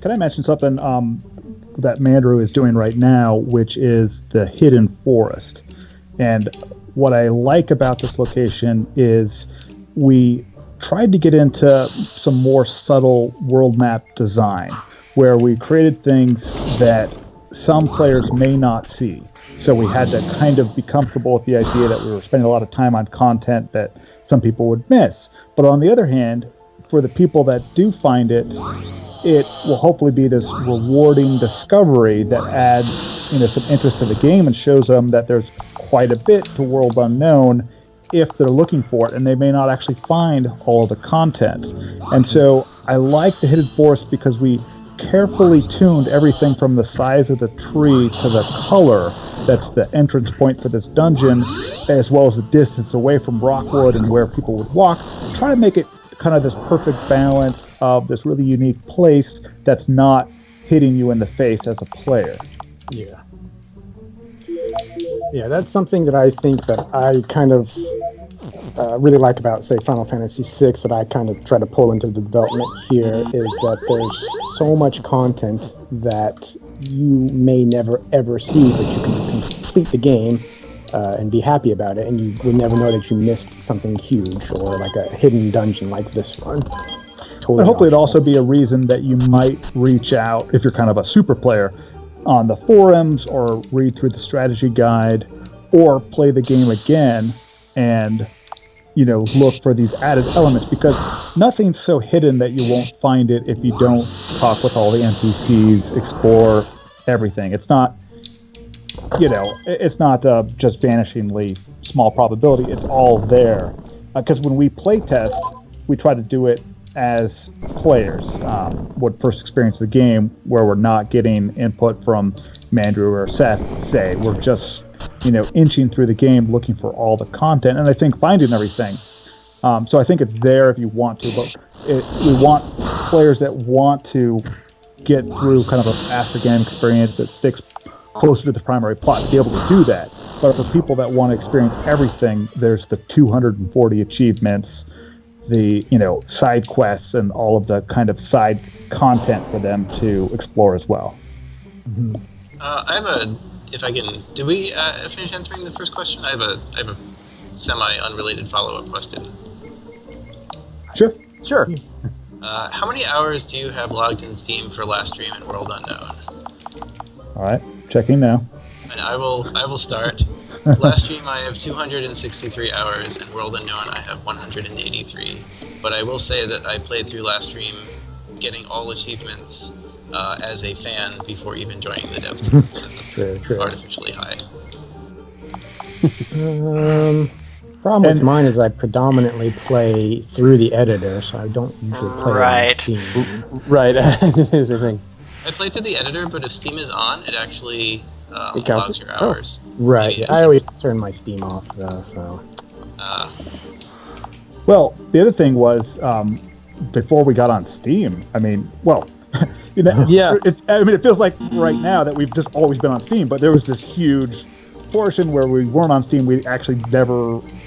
can I mention something that Mandrew is doing right now, which is the Hidden Forest. And what I like about this location is we tried to get into some more subtle world map design, where we created things that some players may not see. So we had to kind of be comfortable with the idea that we were spending a lot of time on content that some people would miss. But on the other hand, for the people that do find it, it will hopefully be this rewarding discovery that adds, some interest to the game and shows them that there's quite a bit to World Unknown if they're looking for it, and they may not actually find all of the content. And so I like the Hidden Forest because we carefully tuned everything from the size of the tree to the color that's the entrance point for this dungeon, as well as the distance away from Rockwood and where people would walk. Try to make it kind of this perfect balance of this really unique place that's not hitting you in the face as a player. Yeah, that's something that I think that I kind of really like about, say, Final Fantasy VI, that I kind of try to pull into the development here, is that there's so much content that you may never ever see, but you can complete the game and be happy about it, and you would never know that you missed something huge or like a hidden dungeon like this one. Totally. But hopefully it'd also be a reason that you might reach out, if you're kind of a super player, on the forums or read through the strategy guide or play the game again and look for these added elements, because nothing's so hidden that you won't find it if you don't talk with all the NPCs, explore everything. It's not it's not just vanishingly small probability. It's all there, because when we play test, we try to do it as players would first experience the game, where we're not getting input from Mandrew or Seth. Say we're just inching through the game looking for all the content, and I think finding everything. So I think it's there if you want to, but we want players that want to get through kind of a faster game experience that sticks closer to the primary plot to be able to do that. But for people that want to experience everything, there's the 240 achievements, the side quests, and all of the kind of side content for them to explore as well. Mm-hmm. I have a, if I can, did we finish answering the first question? I have a semi-unrelated follow-up question. Sure. How many hours do you have logged in Steam for Livestream and World Unknown? All right, checking now. And I will start. Livestream I have 263 hours, and World Unknown I have 183. But I will say that I played through Livestream getting all achievements as a fan before even joining the dev team. So True. Artificially high. Problem with mine is I predominantly play through the editor, so I don't usually play on Steam. Right, that's the thing. I play through the editor, but if Steam is on, it actually logs your hours. Right, I always turn my Steam off, though, so... Well, the other thing was, before we got on Steam, Yeah. It feels like right now that we've just always been on Steam, but there was this huge portion where we weren't on Steam. We actually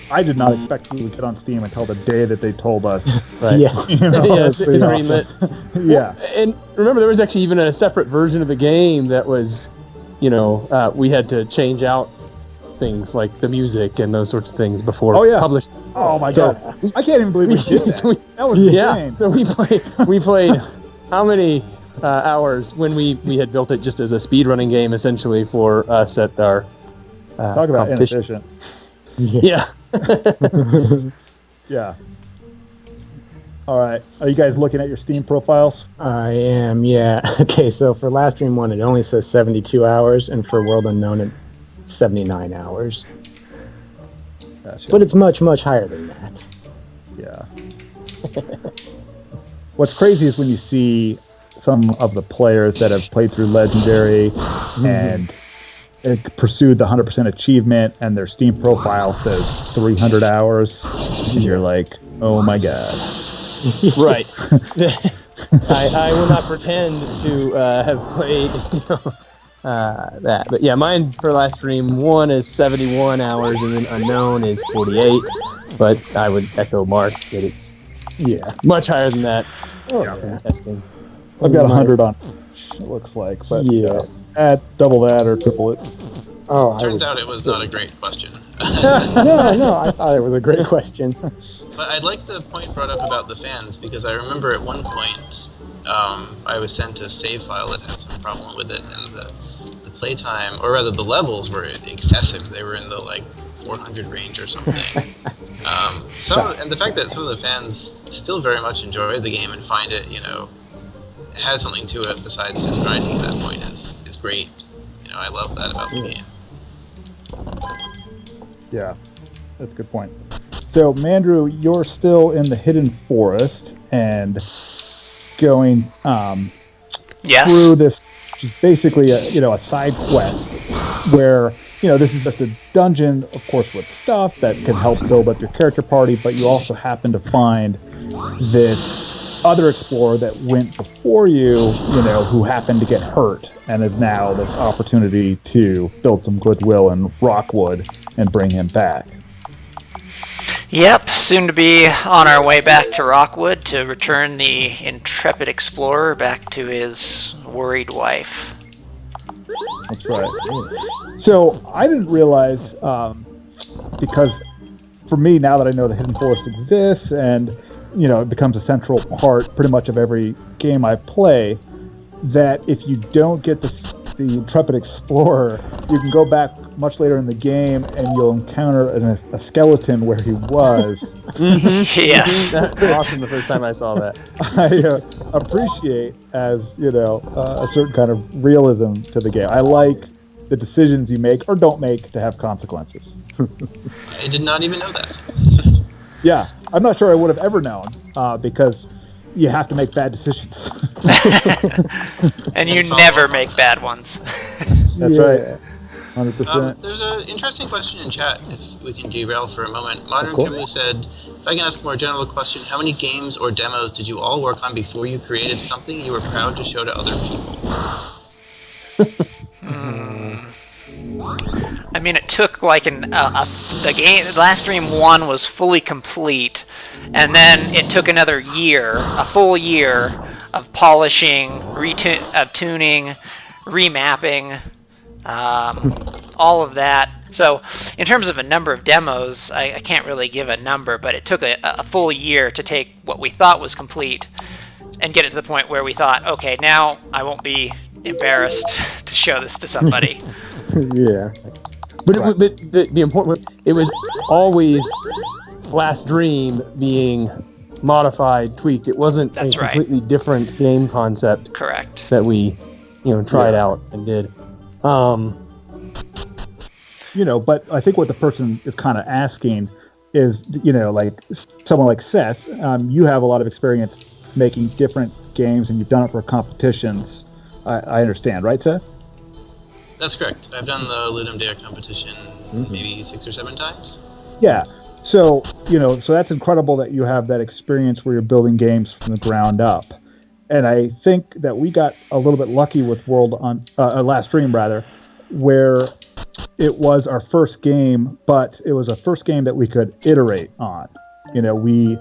I did not expect we would get on Steam until the day that they told us. Right. Yeah. It's greenlit. Yeah. And remember, there was actually even a separate version of the game that was, we had to change out things like the music and those sorts of things before published. Oh my God. I can't even believe we did that. That was insane. So we played how many hours when we had built it just as a speedrunning game, essentially, for us at our talk about inefficient. Yeah. Yeah. All right. Are you guys looking at your Steam profiles? I am, yeah. Okay, so for Livestream 1, it only says 72 hours, and for World Unknown, it's 79 hours. Gotcha. But it's much, much higher than that. Yeah. What's crazy is when you see some of the players that have played through Legendary and pursued the 100% achievement, and their Steam profile says 300 hours, and you're like, oh my God. Right. I will not pretend to have played that. But yeah, mine for Livestream 1 is 71 hours, and then Unknown is 48. But I would echo Mark's that it's much higher than that. Oh, yeah. Testing. I've got 100 on. It looks like, but Yeah. add double that or triple it. Oh, Turns out it was not a great question. No, I thought it was a great question. But I like the point brought up about the fans, because I remember at one point I was sent a save file that had some problem with it, and the playtime, or rather the levels, were excessive. They were in the 400 range or something. And the fact that some of the fans still very much enjoy the game and find it, has something to it besides just grinding at that point is great. I love that about the game. Yeah, that's a good point. So, Mandrew, you're still in the Hidden Forest and going Yes. through this, basically a side quest where this is just a dungeon, of course, with stuff that can help build up your character party, but you also happen to find this other explorer that went before you, who happened to get hurt, and is now this opportunity to build some goodwill in Rockwood and bring him back. Yep, soon to be on our way back to Rockwood to return the intrepid explorer back to his worried wife. That's right. So I didn't realize, because for me, now that I know the Hidden Forest exists and it becomes a central part pretty much of every game I play, that if you don't get the intrepid explorer, you can go back much later in the game and you'll encounter a skeleton where he was. Yes. That's awesome. The first time I saw that. I appreciate as a certain kind of realism to the game. I like the decisions you make or don't make to have consequences. I did not even know that. Yeah, I'm not sure I would have ever known, because you have to make bad decisions. And you never make bad ones. That's right. 100%. There's an interesting question in chat, if we can derail for a moment. Modern Kimmy said, if I can ask a more general question, how many games or demos did you all work on before you created something you were proud to show to other people? I mean, it took the game. Livestream 1 was fully complete, and then it took another year, a full year of polishing, tuning, remapping, all of that. So, in terms of a number of demos, I can't really give a number, but it took a full year to take what we thought was complete and get it to the point where we thought, okay, now I won't be embarrassed to show this to somebody. Yeah. But the important, it was always Last Dream being modified, tweaked. It wasn't That's a right. completely different game concept Correct. that we, tried out and did. But I think what the person is kind of asking is, like someone like Seth, you have a lot of experience making different games and you've done it for competitions. I understand, right, Seth? That's correct. I've done the Ludum Dare competition maybe 6 or 7 times. Yeah. So, so that's incredible that you have that experience where you're building games from the ground up. And I think that we got a little bit lucky with Last Stream, where it was our first game, but it was a first game that we could iterate on. We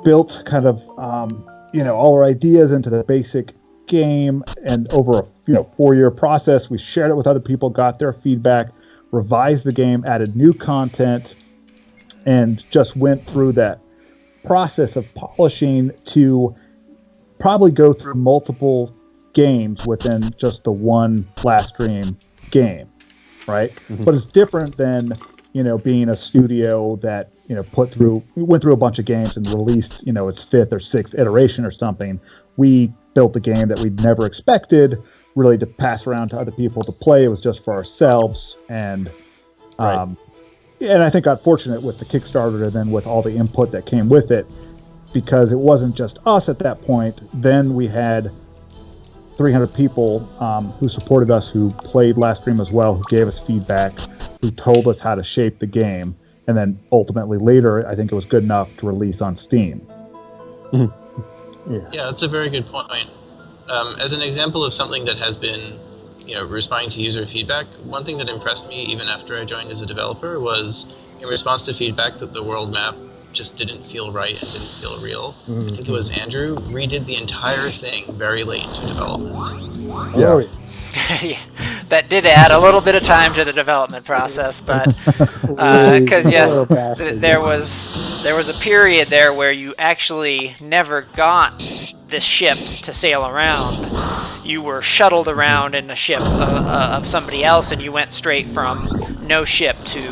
built kind of, all our ideas into the basic game, and over a 4-year process, we shared it with other people, got their feedback, revised the game, added new content, and just went through that process of polishing to probably go through multiple games within just the one Last Stream game, right? Mm-hmm. But it's different than being a studio that went through a bunch of games and released its 5th or 6th iteration or something. We built a game that we'd never expected really to pass around to other people to play. It was just for ourselves, and and I think got fortunate with the Kickstarter and then with all the input that came with it, because it wasn't just us at that point. Then we had 300 people who supported us, who played Last Stream as well, who gave us feedback, who told us how to shape the game, and then ultimately later, I think it was good enough to release on Steam. Yeah, that's a very good point. As an example of something that has been, responding to user feedback, one thing that impressed me even after I joined as a developer was in response to feedback that the world map just didn't feel right and didn't feel real. I think it was Andrew redid the entire thing very late into development. Yeah. Yeah, that did add a little bit of time to the development process, but because there was a period there where you actually never got the ship to sail around. You were shuttled around in a ship of somebody else, and you went straight from no ship to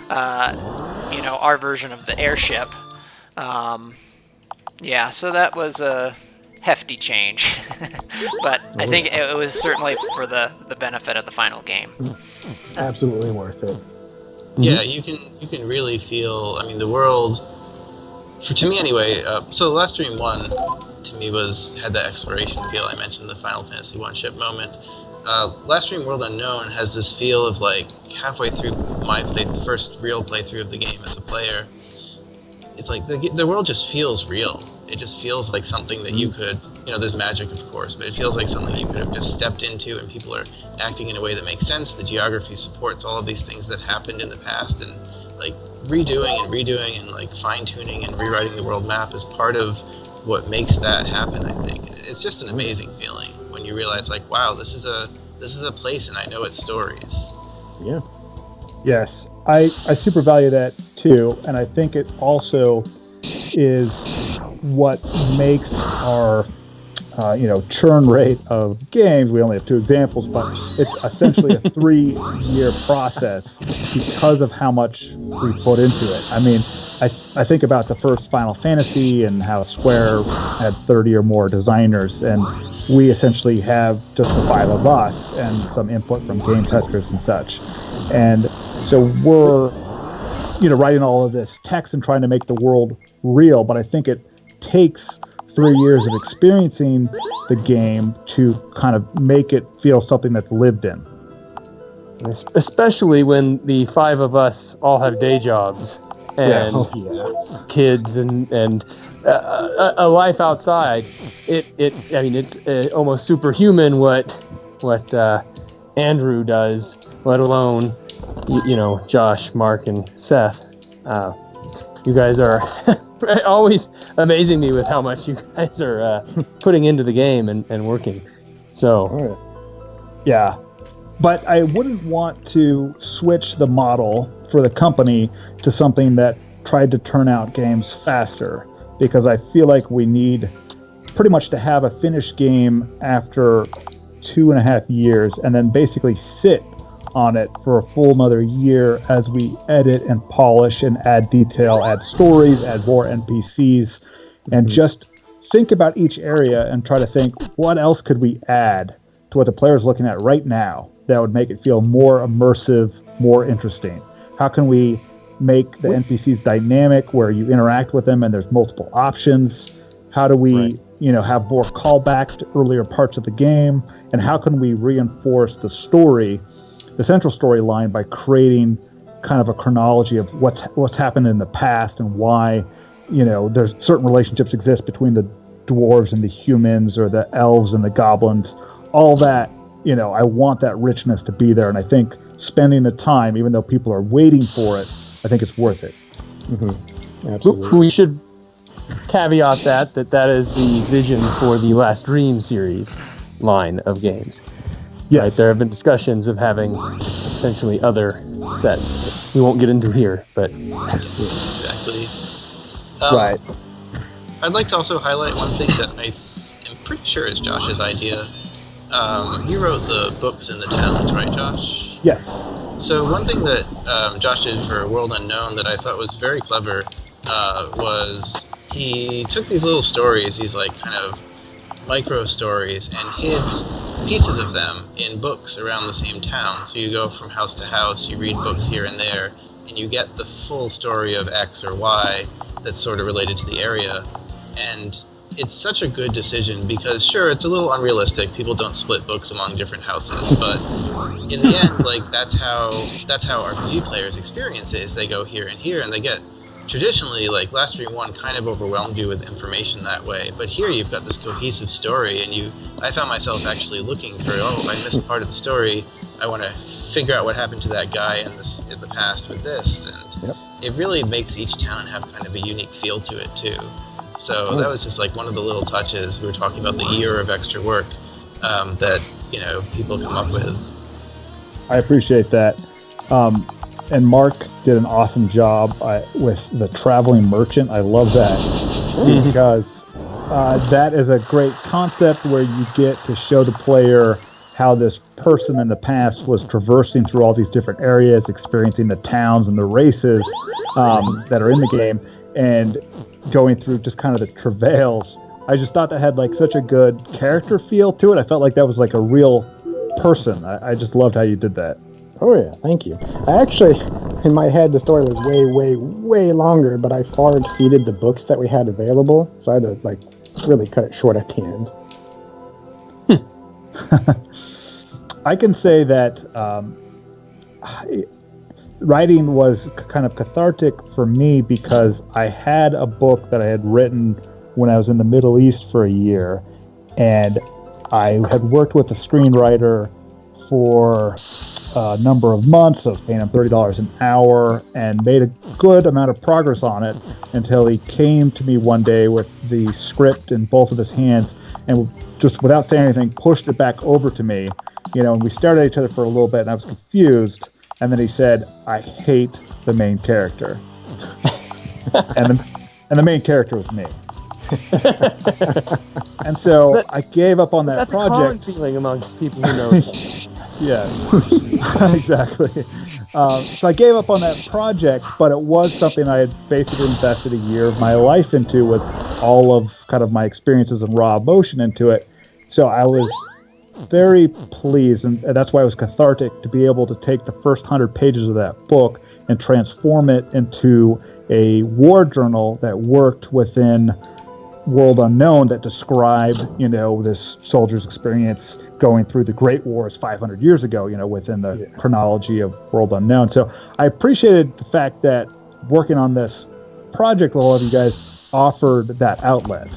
our version of the airship. So that was a hefty change, but I think it was certainly for the benefit of the final game. Absolutely worth it. Yeah, you can really feel. I mean, the world, to me anyway. So Last Dream 1 to me had that exploration feel. I mentioned the Final Fantasy 1 ship moment. Last Dream World Unknown has this feel of like halfway through the first real playthrough of the game as a player. It's like the world just feels real. It just feels like something that you could, there's magic of course, but it feels like something you could have just stepped into, and people are acting in a way that makes sense. The geography supports all of these things that happened in the past, and like redoing and like fine-tuning and rewriting the world map is part of what makes that happen, I think. It's just an amazing feeling when you realize like, wow, this is a place and I know its stories. Yeah. Yes, I super value that too, and I think it also is what makes our churn rate of games. We only have 2 examples, but it's essentially a 3-year process because of how much we put into it. I mean, I think about the first Final Fantasy and how Square had 30 or more designers, and we essentially have just the 5 of us and some input from game testers and such. And so we're writing all of this text and trying to make the world real, but I think it takes 3 years of experiencing the game to kind of make it feel something that's lived in. Especially when the 5 of us all have day jobs and kids and a life outside. It's almost superhuman what Andrew does, let alone Josh, Mark, and Seth. You guys are always amazing me with how much you guys are putting into the game and working. So, yeah. But I wouldn't want to switch the model for the company to something that tried to turn out games faster, because I feel like we need pretty much to have a finished game after 2.5 years and then basically sit on it for a full another year as we edit and polish and add detail, add stories, add more NPCs, and just think about each area and try to think, what else could we add to what the player is looking at right now that would make it feel more immersive, more interesting? How can we make the NPCs dynamic where you interact with them and there's multiple options? How do we have more callbacks to earlier parts of the game? And how can we reinforce the story, the central storyline, by creating kind of a chronology of what's happened in the past and why there's certain relationships exist between the dwarves and the humans, or the elves and the goblins. All that, I want that richness to be there, and I think spending the time, even though people are waiting for it, I think it's worth it. Absolutely. We should caveat that is the vision for the Last Dream series line of games. Yes. Right, there have been discussions of having potentially other sets that we won't get into here, but Exactly. Right. I'd like to also highlight one thing that I am pretty sure is Josh's idea. You wrote the books in the towns, right, Josh? Yes. So one thing that Josh did for World Unknown that I thought was very clever was he took these little stories, these like kind of micro stories, and hid pieces of them in books around the same town. So you go from house to house, you read books here and there, and you get the full story of X or Y that's sort of related to the area. And it's such a good decision because, sure, it's a little unrealistic. People don't split books among different houses, but in the end, like that's how RPG players experience it. Is they go here and here, and they get traditionally, like Last Dream 1 kind of overwhelmed you with information that way, but here you've got this cohesive story, and I found myself actually looking for, I missed part of the story. I want to figure out what happened to that guy in the past with this, and Yep. it really makes each town have kind of a unique feel to it too. So that was just like one of the little touches. We were talking about the year of extra work that people come up with. I appreciate that. And Mark did an awesome job with the traveling merchant. I love that because that is a great concept where you get to show the player how this person in the past was traversing through all these different areas, experiencing the towns and the races that are in the game, and going through just kind of the travails. I just thought that had like such a good character feel to it. I felt like that was like a real person. I just loved how you did that. Oh yeah, thank you. I actually, in my head, the story was way longer, but I far exceeded the books that we had available, so I had to like really cut it short at the end. I can say that writing was kind of cathartic for me because I had a book that I had written when I was in the Middle East for a year, and I had worked with a screenwriter for a number of months. I was paying him $30 an hour and made a good amount of progress on it until he came to me one day with the script in both of his hands and just without saying anything pushed it back over to me, and we stared at each other for a little bit and I was confused, and then he said, "I hate the main character." and the main character was me. And so I gave up on that project. That's a common feeling amongst people who know. Yeah, exactly. So I gave up on that project, but it was something I had basically invested a year of my life into with all of kind of my experiences and raw emotion into it. So I was very pleased, and that's why it was cathartic to be able to take the first 100 pages of that book and transform it into a war journal that worked within World Unknown that described, this soldier's experience going through the Great Wars 500 years ago, within the chronology of World Unknown. So I appreciated the fact that working on this project with all of you guys offered that outlet.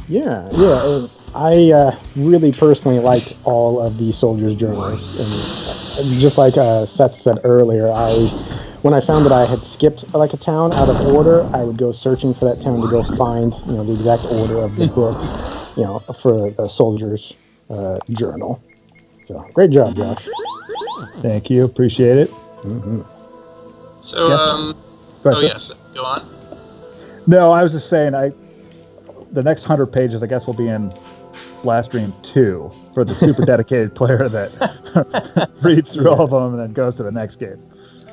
Yeah. I really personally liked all of the soldiers' journals, and just like Seth said earlier, when I found that I had skipped like a town out of order, I would go searching for that town to go find, the exact order of the books, for the soldiers' journal. So great job, Josh. Thank you, appreciate it. Mm-hmm. So, Yes. Go on. No, I was just saying, the next 100 pages, I guess, will be in Livestream 2 for the super dedicated player that reads through all of them and then goes to the next game.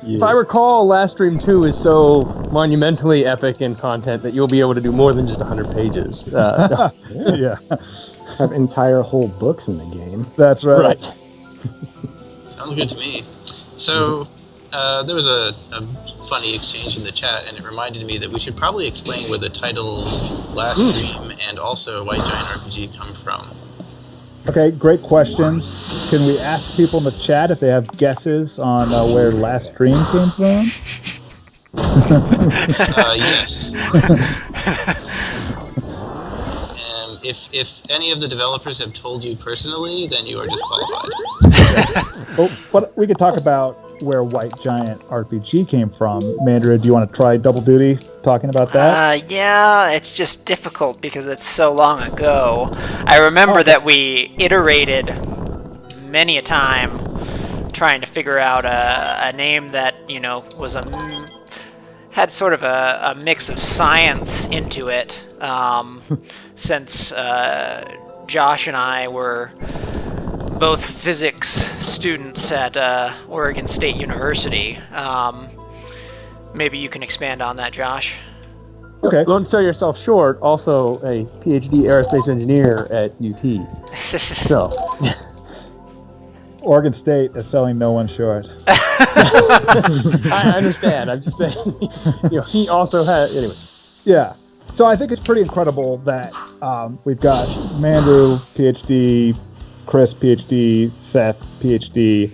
Yeah. If I recall, Livestream 2 is so monumentally epic in content that you'll be able to do more than just 100 pages. Yeah. Have entire whole books in the game. That's right. Sounds good to me. So, there was a funny exchange in the chat, and it reminded me that we should probably explain where the titles Last Stream and also White Giant RPG come from. Okay, great question. Can we ask people in the chat if they have guesses on where Last Stream came from? Yes. If any of the developers have told you personally, then you are disqualified. Oh, but we could talk about where White Giant RPG came from. Mandra, do you want to try double duty talking about that? Yeah, it's just difficult because it's so long ago. I remember that we iterated many a time trying to figure out a name that, was had sort of a mix of science into it, since Josh and I were both physics students at Oregon State University. Maybe you can expand on that, Josh. Okay. Don't sell yourself short. Also a PhD aerospace engineer at UT. So, Oregon State is selling no one short. I understand. I'm just saying, he also had, anyway. Yeah. So I think it's pretty incredible that we've got Mandru, PhD, Chris, PhD, Seth, PhD,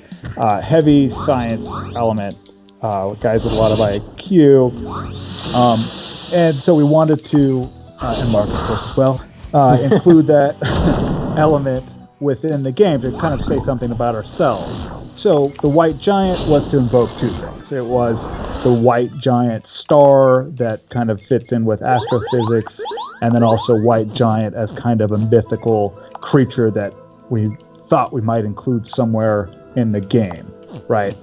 heavy science element, guys with a lot of IQ. And so we wanted to, and Mark, of course, as well, include that element within the game to kind of say something about ourselves. So the white giant was to invoke two things. It was the white giant star that kind of fits in with astrophysics, and then also white giant as kind of a mythical creature that we thought we might include somewhere in the game, right?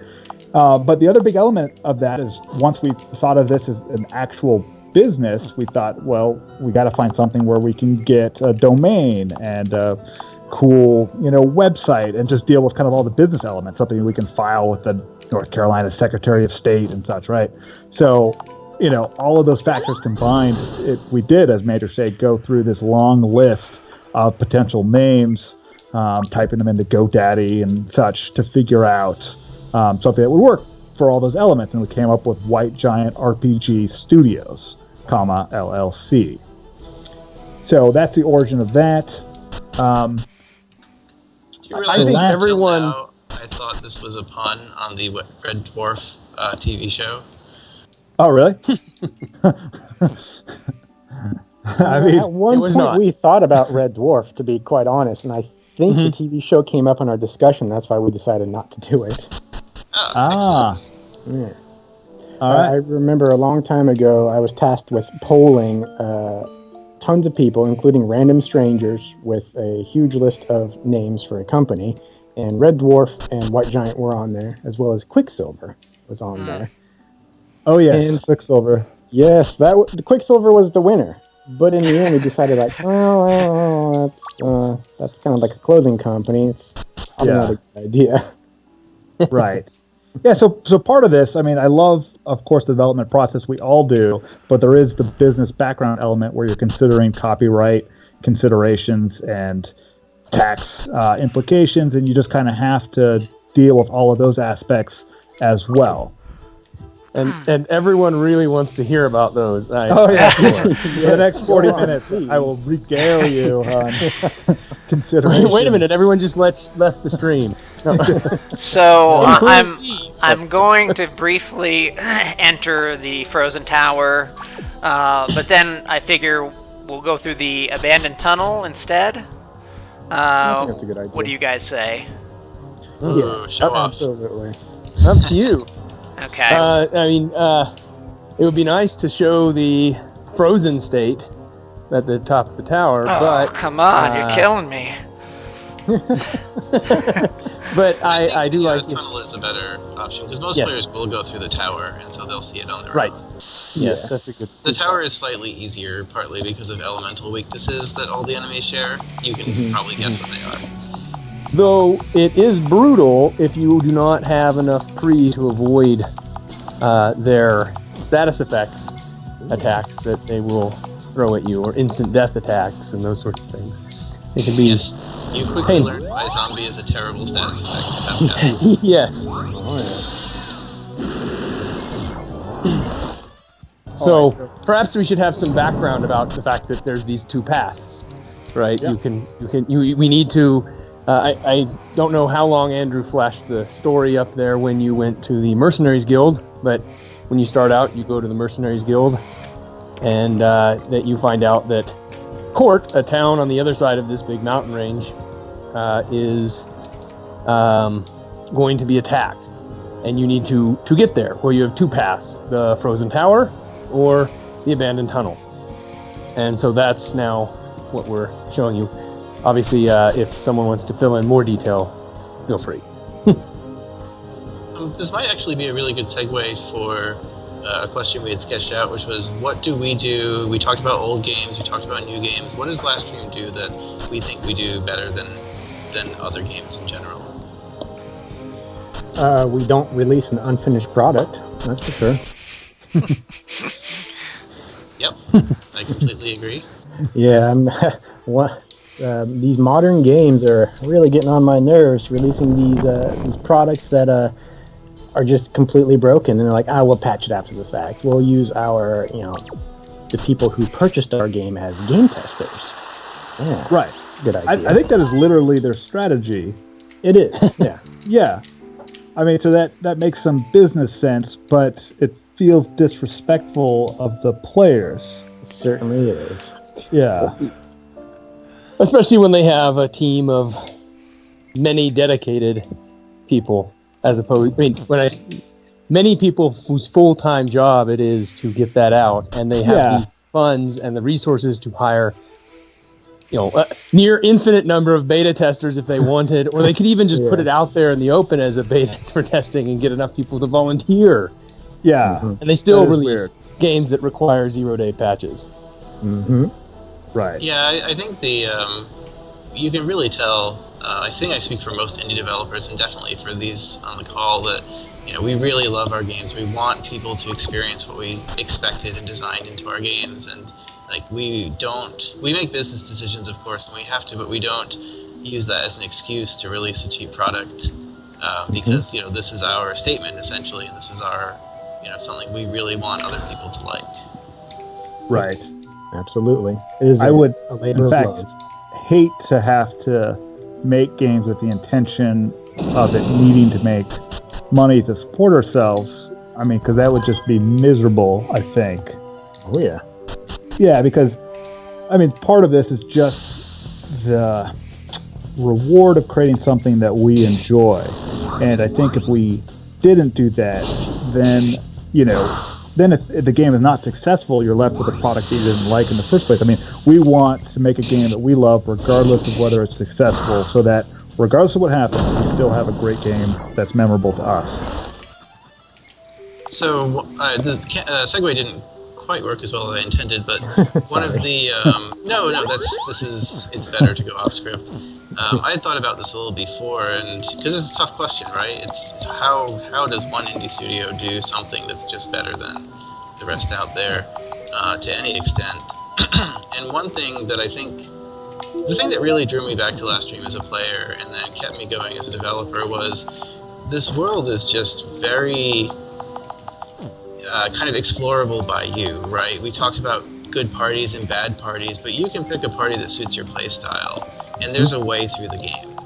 But the other big element of that is once we thought of this as an actual business, we thought, well, we got to find something where we can get a domain and a cool, website and just deal with kind of all the business elements, something we can file with the North Carolina Secretary of State and such, right? So, all of those factors combined, we did, as Major said, go through this long list of potential names, typing them into GoDaddy and such to figure out something that would work for all those elements, and we came up with White Giant RPG Studios, LLC. So that's the origin of that. I think everyone. Now, I thought this was a pun on the Red Dwarf TV show. Oh, really? At one point we thought about Red Dwarf, to be quite honest, and I think the TV show came up in our discussion. That's why we decided not to do it. Oh, excellent. Yeah. All right. I remember a long time ago, I was tasked with polling tons of people, including random strangers, with a huge list of names for a company, and Red Dwarf and White Giant were on there, as well as Quicksilver was on there. Oh, yes, and Quicksilver. Yes, the Quicksilver was the winner. But in the end, we decided, that's kind of like a clothing company. It's probably not a good idea. Right. Yeah, so part of this, I love, of course, the development process. We all do, but there is the business background element where you're considering copyright considerations and tax implications, and you just kind of have to deal with all of those aspects as well. And everyone really wants to hear about those. For the next 40 minutes, I will regale you on considerations. Wait a minute, everyone just left the stream. No. So I'm going to briefly enter the Frozen Tower, but then I figure we'll go through the abandoned tunnel instead. I think that's a good idea. What do you guys say? Show off. Absolutely. Up to you. Okay. It would be nice to show the frozen state at the top of the tower, but come on, you're killing me. But I do like the tunnel is a better option because most players will go through the tower, and so they'll see it on their own. Yes, that's a good. The tower is slightly easier, partly because of elemental weaknesses that all the enemies share. You can probably guess what they are. Though it is brutal if you do not have enough pre to avoid their status effects attacks that they will throw at you, or instant death attacks and those sorts of things. It can be. Yes. You quickly learn why zombie is a terrible status effect. Yes. So perhaps we should have some background about the fact that there's these two paths, right? Yeah. We need to. I don't know how long Andrew flashed the story up there when you went to the Mercenaries Guild, but when you start out, you go to the Mercenaries Guild, and that you find out that Court, a town on the other side of this big mountain range, is going to be attacked, and you need to get there. Well, you have two paths: the Frozen Tower or the abandoned tunnel. And so that's now what we're showing you. Obviously, if someone wants to fill in more detail, feel free. This might actually be a really good segue for a question we had sketched out, which was, what do? We talked about old games, we talked about new games. What does Livestream do that we think we do better than other games in general? We don't release an unfinished product, that's for sure. Yep, I completely agree. Yeah, these modern games are really getting on my nerves, releasing these products that are just completely broken, and they're like, we'll patch it after the fact. We'll use the people who purchased our game as game testers. Yeah, right. Good idea. I think that is literally their strategy. It is. Yeah. Yeah. So that makes some business sense, but it feels disrespectful of the players. It certainly is. Yeah. Especially when they have a team of many dedicated people as opposed. I mean, many people whose full-time job it is to get that out, and they have the funds and the resources to hire, a near infinite number of beta testers if they wanted, or they could even just put it out there in the open as a beta for testing and get enough people to volunteer. Yeah, and they still release games that require 0-day patches. Right. Yeah, I think you can really tell. I think I speak for most indie developers, and definitely for these on the call, that we really love our games. We want people to experience what we expected and designed into our games, and we make business decisions, of course, and we have to, but we don't use that as an excuse to release a cheap product, because this is our statement essentially, and this is our something we really want other people to like. Right. Absolutely. I would, in fact, hate to have to make games with the intention of it needing to make money to support ourselves. I mean, because that would just be miserable, I think. Oh, yeah. Yeah, because, part of this is just the reward of creating something that we enjoy. And I think if we didn't do that, then, if the game is not successful, you're left with a product that you didn't like in the first place. We want to make a game that we love regardless of whether it's successful, so that regardless of what happens, we still have a great game that's memorable to us. So the segue didn't quite work as well as I intended, but one of the it's better to go off script. I had thought about this a little before, and because it's a tough question, right? It's how does one indie studio do something that's just better than the rest out there, to any extent? And one thing that I think, the thing that really drew me back to Livestream as a player and then kept me going as a developer was this world is just very kind of explorable by you, right? We talked about good parties and bad parties, but you can pick a party that suits your play style, and there's a way through the game.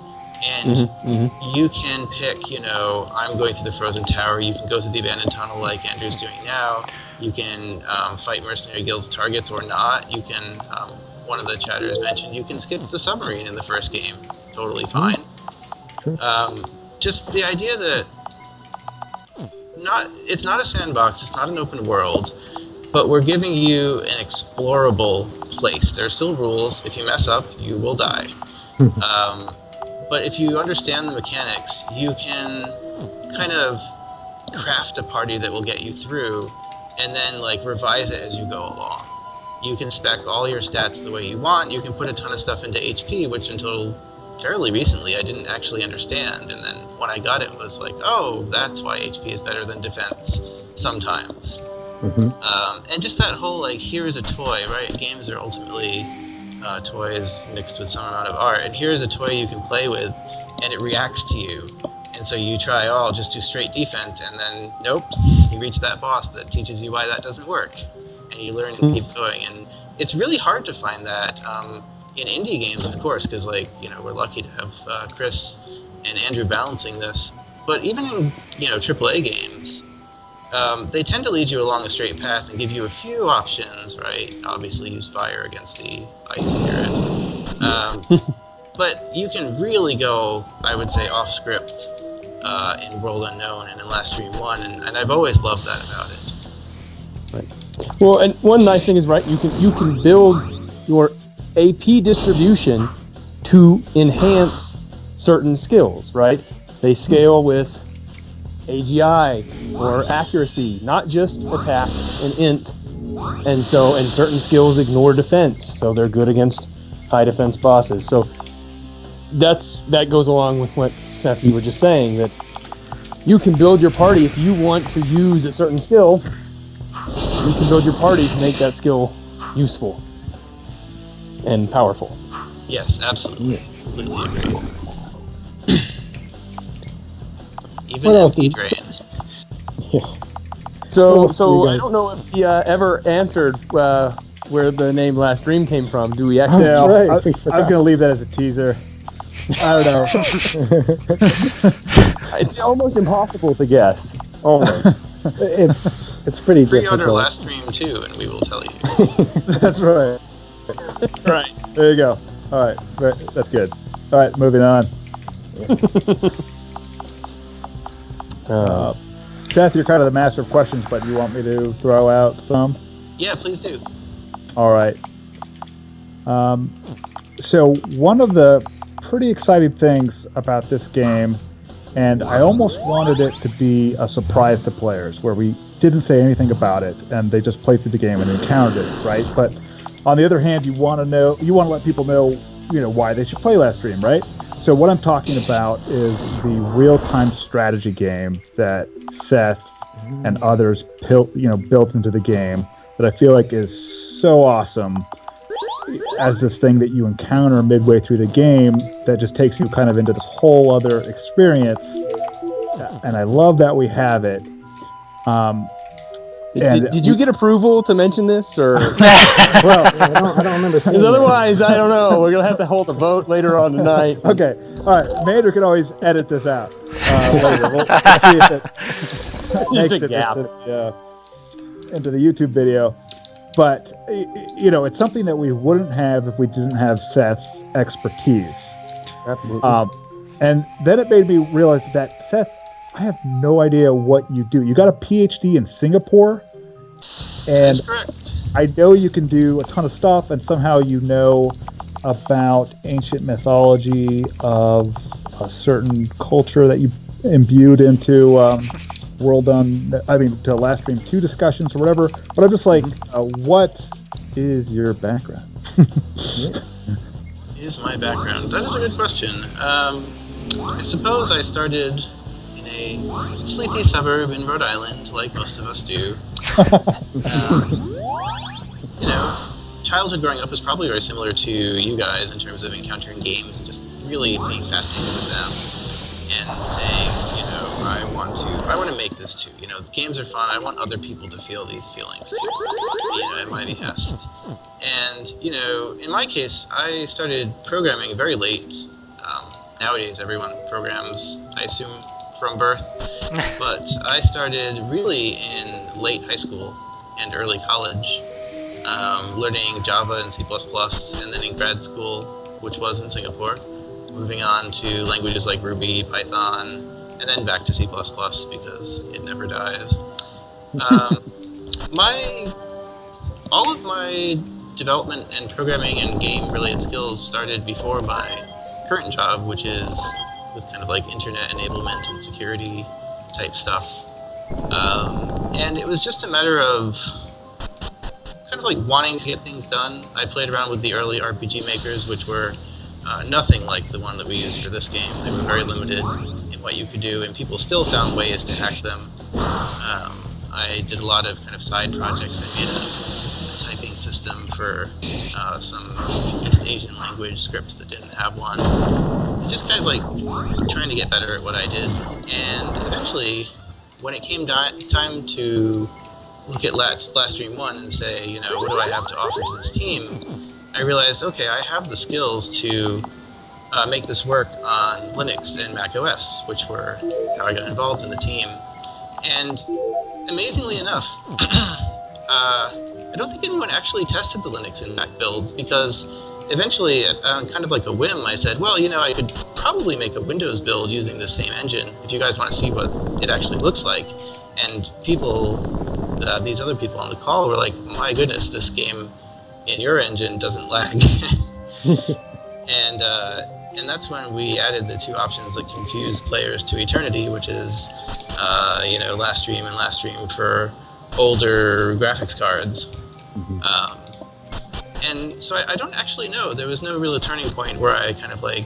And you can pick, I'm going through the Frozen Tower, you can go through the Abandoned Tunnel like Andrew's doing now, you can fight Mercenary Guild's targets or not, you can, one of the chatters mentioned, you can skip the submarine in the first game, totally fine. Just the idea that it's not a sandbox, it's not an open world, but we're giving you an explorable place. There are still rules. If you mess up, you will die. But if you understand the mechanics, you can kind of craft a party that will get you through, and then revise it as you go along. You can spec all your stats the way you want. You can put a ton of stuff into HP, which until fairly recently I didn't actually understand, and then when I got it was oh, that's why HP is better than defense sometimes. And just that whole here is a toy, right? Games are ultimately toys mixed with some amount of art, and here is a toy you can play with and it reacts to you, and so you try just do straight defense, and then nope, you reach that boss that teaches you why that doesn't work, and you learn and keep going. And it's really hard to find that in indie games, of course, because we're lucky to have Chris and Andrew balancing this. But even in AAA games, they tend to lead you along a straight path and give you a few options, right? Obviously, use fire against the ice spirit, but you can really go, I would say, off script in World Unknown and in Livestream 1, and I've always loved that about it. Right. Well, and one nice thing is, right, you can build your AP distribution to enhance certain skills, right? They scale with AGI or accuracy, not just attack and int. And certain skills ignore defense, so they're good against high defense bosses. So that goes along with what Seth, you were just saying, that you can build your party if you want to use a certain skill. You can build your party to make that skill useful and powerful. Yes, absolutely. Completely agree. Even FD Drain. Yes. So I don't know if he ever answered where the name Livestream came from. Do we actually? Yeah, right. I was going to leave that as a teaser. I don't know. It's almost impossible to guess. Almost. It's pretty difficult. Pre-order Livestream too, and we will tell you. That's right. Right. There you go. All right. That's good. All right, moving on. Seth, you're kind of the master of questions, but you want me to throw out some? Yeah, please do. All right. So one of the pretty exciting things about this game, and I almost wanted it to be a surprise to players, where we didn't say anything about it, and they just played through the game and encountered it, right? But on the other hand, you want to let people know, why they should play Livestream, right? So what I'm talking about is the real-time strategy game that Seth and others built into the game that I feel like is so awesome as this thing that you encounter midway through the game that just takes you kind of into this whole other experience. And I love that we have it. Did you get approval to mention this, or? Well, I don't remember. Because otherwise, I don't know. We're gonna have to hold a vote later on tonight. Okay, all right. Mander can always edit this out later. We'll see if it makes it into the YouTube video. But it's something that we wouldn't have if we didn't have Seth's expertise. Absolutely. And then it made me realize that, Seth, I have no idea what you do. You got a PhD in Singapore, and That's correct. I know you can do a ton of stuff, and somehow you know about ancient mythology of a certain culture that you imbued into to Livestream 2 discussions or whatever. But I'm just like, what is your background? Is my background? That is a good question. I suppose I started in a sleepy suburb in Rhode Island, like most of us do. Childhood growing up was probably very similar to you guys in terms of encountering games and just really being fascinated with them and saying, I want to make this too. The games are fun. I want other people to feel these feelings too, at my behest. And, in my case, I started programming very late. Nowadays, everyone programs, I assume, from birth. But I started really in late high school and early college, learning Java and C++, and then in grad school, which was in Singapore, moving on to languages like Ruby, Python, and then back to C++ because it never dies. All of my development and programming and game-related skills started before my current job, which is with kind of like internet enablement and security type stuff. And it was just a matter of kind of like wanting to get things done. I played around with the early RPG makers, which were nothing like the one that we used for this game. They were very limited in what you could do, and people still found ways to hack them. I did a lot of kind of side projects. I made a typing system for some East Asian language scripts that didn't have one. Just kind of like trying to get better at what I did. And eventually, when it came time to look at Livestream 1 and say, what do I have to offer to this team, I realized, okay, I have the skills to make this work on Linux and Mac OS, which were how I got involved in the team. And amazingly enough, I don't think anyone actually tested the Linux and Mac builds, because eventually, on kind of like a whim, I said, well, I could probably make a Windows build using this same engine if you guys want to see what it actually looks like. And these other people on the call were like, my goodness, this game in your engine doesn't lag. And that's when we added the two options that confuse players to eternity, which is, Livestream and Livestream for older graphics cards. Mm-hmm. And so I don't actually know. There was no real turning point where I kind of like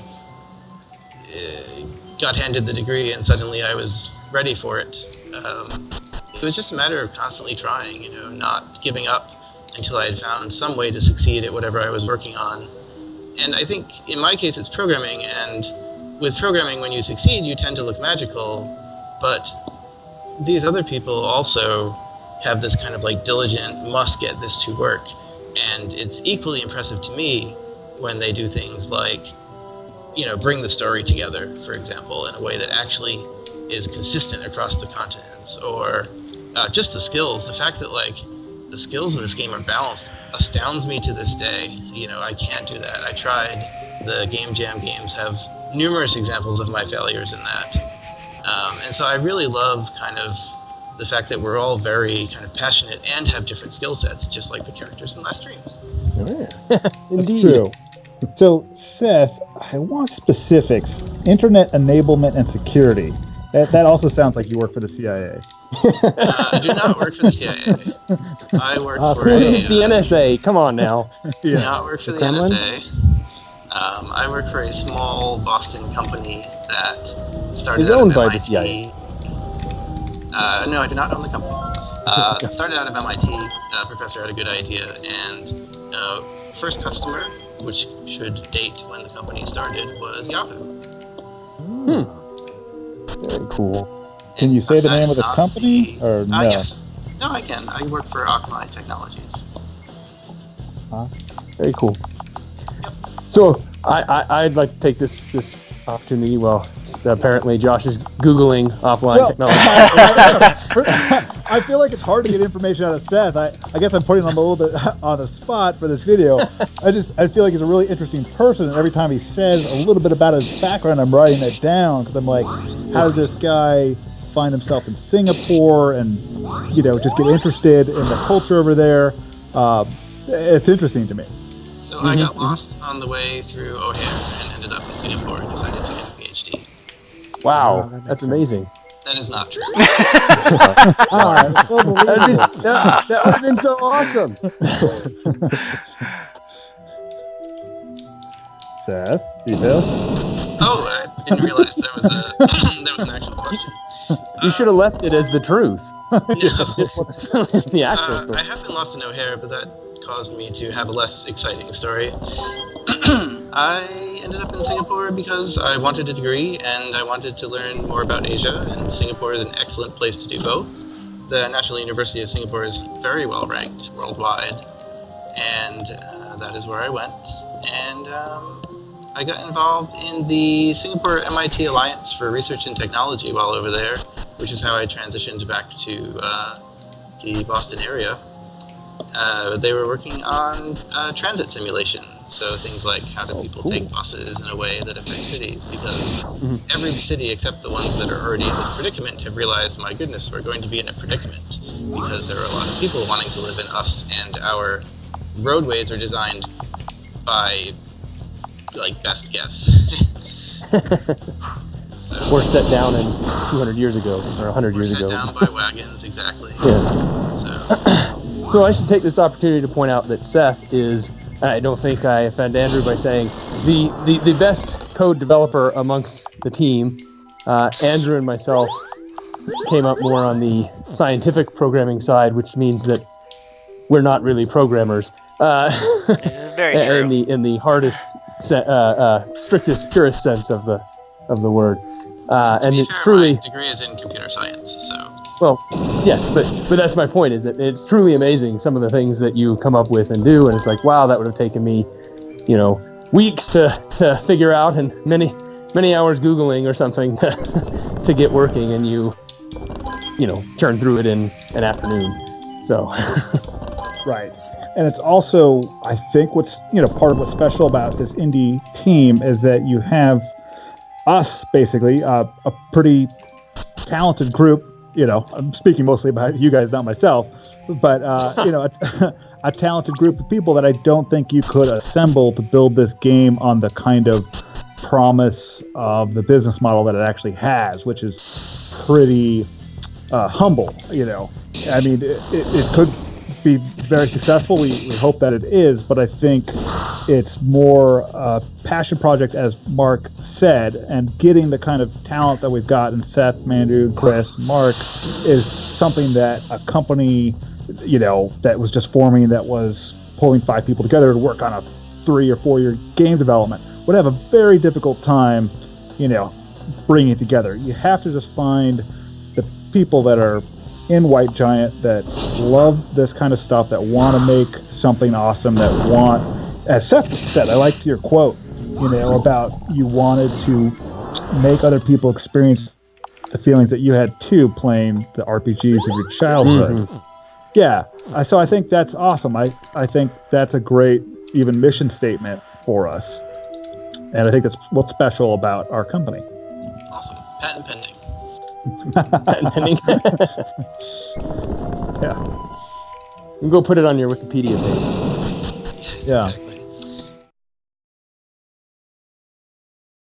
got handed the degree and suddenly I was ready for it. It was just a matter of constantly trying, not giving up until I had found some way to succeed at whatever I was working on. And I think in my case it's programming, and with programming when you succeed you tend to look magical, but these other people also have this kind of like diligent, must get this to work. And it's equally impressive to me when they do things like, bring the story together, for example, in a way that actually is consistent across the continents, or just the skills. The fact that the skills in this game are balanced astounds me to this day. I can't do that. I tried. The Game Jam games have numerous examples of my failures in that. And so I really love kind of the fact that we're all very kind of passionate and have different skill sets, just like the characters in Livestream. Indeed. True. So, Seth, I want specifics. Internet enablement and security. That also sounds like you work for the CIA. I do not work for the CIA. I work for the NSA. Come on now. Do not work for the NSA. I work for a small Boston company that started Is out owned of by MIT. the CIA. No, I do not own the company. Started out of MIT. Professor had a good idea, and first customer, which should date when the company started, was Yahoo. Very cool. Can you say the name of the company? Or no? Yes. No, I can. I work for Akamai Technologies. Very cool. So I'd like to take this opportunity. Well, apparently Josh is Googling offline technology. I feel like it's hard to get information out of Seth. I guess I'm putting him a little bit on the spot for this video. I feel like he's a really interesting person, and every time he says a little bit about his background, I'm writing it down because I'm like, how did this guy find himself in Singapore and just get interested in the culture over there? It's interesting to me. So I got lost on the way through O'Hare and ended up in Singapore and decided to get a PhD. Wow, that's amazing. That is not true. That's so believable. That would have been so awesome. Seth, details? Oh, I didn't realize there was an actual question. You should have left it as the truth. The actual story. I have been lost in O'Hare, but that caused me to have a less exciting story. I ended up in Singapore because I wanted a degree and I wanted to learn more about Asia, and Singapore is an excellent place to do both. The National University of Singapore is very well ranked worldwide, and that is where I went. And I got involved in the Singapore MIT Alliance for Research and Technology while over there, which is how I transitioned back to the Boston area. They were working on transit simulation, so things like how do people take buses in a way that affects cities, because every city except the ones that are already in this predicament have realized, my goodness, we're going to be in a predicament, because there are a lot of people wanting to live in us, and our roadways are designed by, best guess. Or set down in 200 years ago, or 100 years ago. Set down by wagons, exactly. Yes. So I should take this opportunity to point out that Seth is, I don't think I offend Andrew by saying, the best code developer amongst the team. Andrew and myself came up more on the scientific programming side, which means that we're not really programmers. Very true. In the hardest, strictest, purest sense of the word. And it's truly. My degree is in computer science, so. Well, yes, but that's my point, is that it's truly amazing some of the things that you come up with and do, and it's like, wow, that would have taken me, weeks to figure out, and many hours Googling or something to get working, and you churn through it in an afternoon. So. Right. And it's also, I think, what's part of what's special about this indie team is that you have us, basically, a pretty talented group. I'm speaking mostly about you guys, not myself, but a talented group of people that I don't think you could assemble to build this game on the kind of promise of the business model that it actually has, which is pretty humble. I mean, it could be very successful. We hope that it is, but I think it's more a passion project, as Mark said, and getting the kind of talent that we've got in Seth, Mandu, Chris, Mark is something that a company, that was just forming, that was pulling 5 people together to work on a 3 or 4 year game development, would have a very difficult time, bringing it together. You have to just find the people that are in White Giant that love this kind of stuff, that want to make something awesome, that want, as Seth said, I liked your quote, about you wanted to make other people experience the feelings that you had too, playing the RPGs of your childhood. Yeah, so I think that's awesome. I think that's a great even mission statement for us, and I think that's what's special about our company. Awesome. Patent pending. Pending. Yeah. You can go put it on your Wikipedia page. Yes, Yeah. exactly.